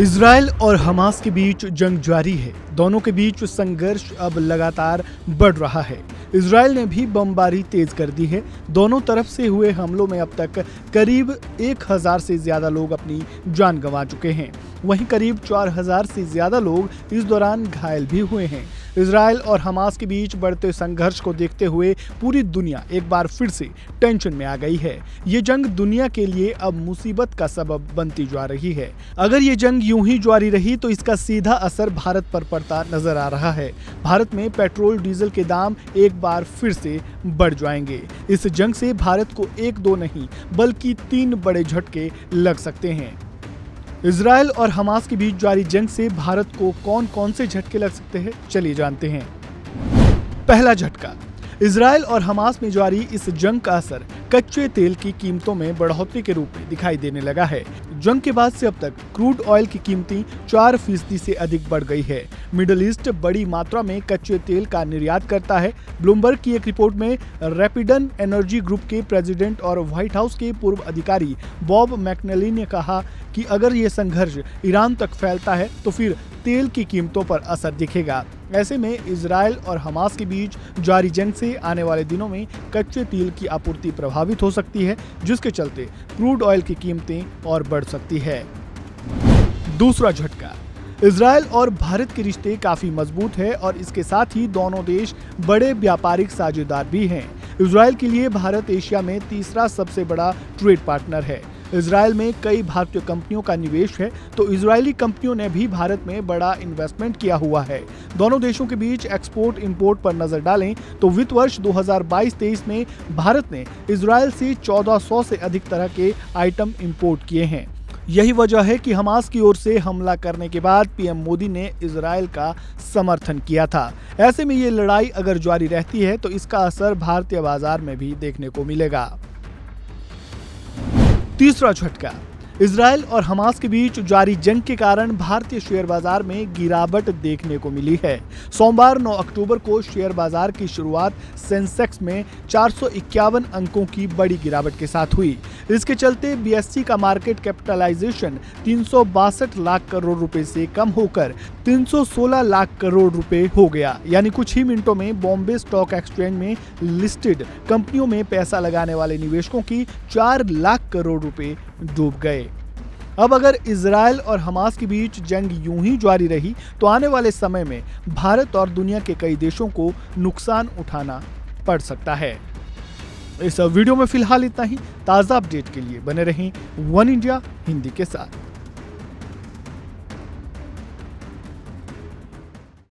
Israel और Hamas के बीच जंग जारी है। दोनों के बीच संघर्ष अब लगातार बढ़ रहा है। इजराइल ने भी बमबारी तेज कर दी है। दोनों तरफ से हुए हमलों में अब तक करीब 1000 से ज्यादा लोग अपनी जान गंवा चुके हैं। वहीं करीब 4000 से ज्यादा लोग इस दौरान घायल भी हुए हैं। इजराइल और हमास के बीच बढ़ते संघर्ष को देखते हुए पूरी दुनिया एक बार फिर से टेंशन में आ गई है। ये जंग दुनिया के लिए अब मुसीबत का सबब बनती जा रही है। अगर ये जंग यूं ही जारी रही तो इसका सीधा असर भारत पर पड़ता नजर आ रहा है। भारत में पेट्रोल डीजल के दाम एक बार फिर से बढ़ जाएंगे। इस जंग से भारत को एक दो नहीं बल्कि 3 बड़े झटके लग सकते हैं। इजराइल और हमास के बीच जारी जंग से भारत को कौन कौन से झटके लग सकते हैं, चलिए जानते हैं। पहला झटका, इजराइल और हमास में जारी इस जंग का असर कच्चे तेल की कीमतों में बढ़ोतरी के रूप में दिखाई देने लगा है। जंग के बाद से अब तक क्रूड ऑयल की कीमतें 4% से अधिक बढ़ गई है। मिडिल ईस्ट बड़ी मात्रा में कच्चे तेल का निर्यात करता है। ब्लूमबर्ग की एक रिपोर्ट में रैपिडन एनर्जी ग्रुप के प्रेसिडेंट और व्हाइट हाउस के पूर्व अधिकारी बॉब मैकनेली ने कहा कि अगर ये संघर्ष ईरान तक फैलता है तो फिर तेल की कीमतों पर असर दिखेगा। ऐसे में इजराइल और हमास के बीच जारी जंग से आने वाले दिनों में कच्चे तेल की आपूर्ति प्रभावित हो सकती है, जिसके चलते क्रूड ऑयल की कीमतें और बढ़ सकती है। दूसरा झटका, इजराइल और भारत के रिश्ते काफी मजबूत है और इसके साथ ही दोनों देश बड़े व्यापारिक साझेदार भी हैं। इजराइल के लिए भारत एशिया में तीसरा सबसे बड़ा ट्रेड पार्टनर है। इजराइल में कई भारतीय कंपनियों का निवेश है, तो इजरायली कंपनियों ने भी भारत में बड़ा इन्वेस्टमेंट किया हुआ है। दोनों देशों के बीच एक्सपोर्ट इंपोर्ट पर नजर डालें तो वित्त वर्ष 2022-23 में भारत ने इजराइल से 1400 से अधिक तरह के आइटम इंपोर्ट किए हैं। यही वजह है कि हमास की ओर से हमला करने के बाद पीएम मोदी ने इजराइल का समर्थन किया था। ऐसे में ये लड़ाई अगर जारी रहती है तो इसका असर भारतीय बाजार में भी देखने को मिलेगा। तीसरा झटका, इजराइल और हमास के बीच जारी जंग के कारण भारतीय शेयर बाजार में गिरावट देखने को मिली है। सोमवार 9 अक्टूबर को शेयर बाजार की शुरुआत सेंसेक्स में 451 अंकों की बड़ी गिरावट के साथ हुई। इसके चलते बीएसई का मार्केट कैपिटलाइजेशन 362 लाख करोड़ रुपए से कम होकर 316 लाख करोड़ रुपए हो गया। यानी कुछ ही मिनटों में बॉम्बे स्टॉक एक्सचेंज में लिस्टेड कंपनियों में पैसा लगाने वाले निवेशकों की 4 लाख करोड़ रुपए डूब गए। अब अगर इजराइल और हमास के बीच जंग यूं ही जारी रही तो आने वाले समय में भारत और दुनिया के कई देशों को नुकसान उठाना पड़ सकता है। इस वीडियो में फिलहाल इतना ही। ताज़ा अपडेट के लिए बने रहें वन इंडिया हिंदी के साथ।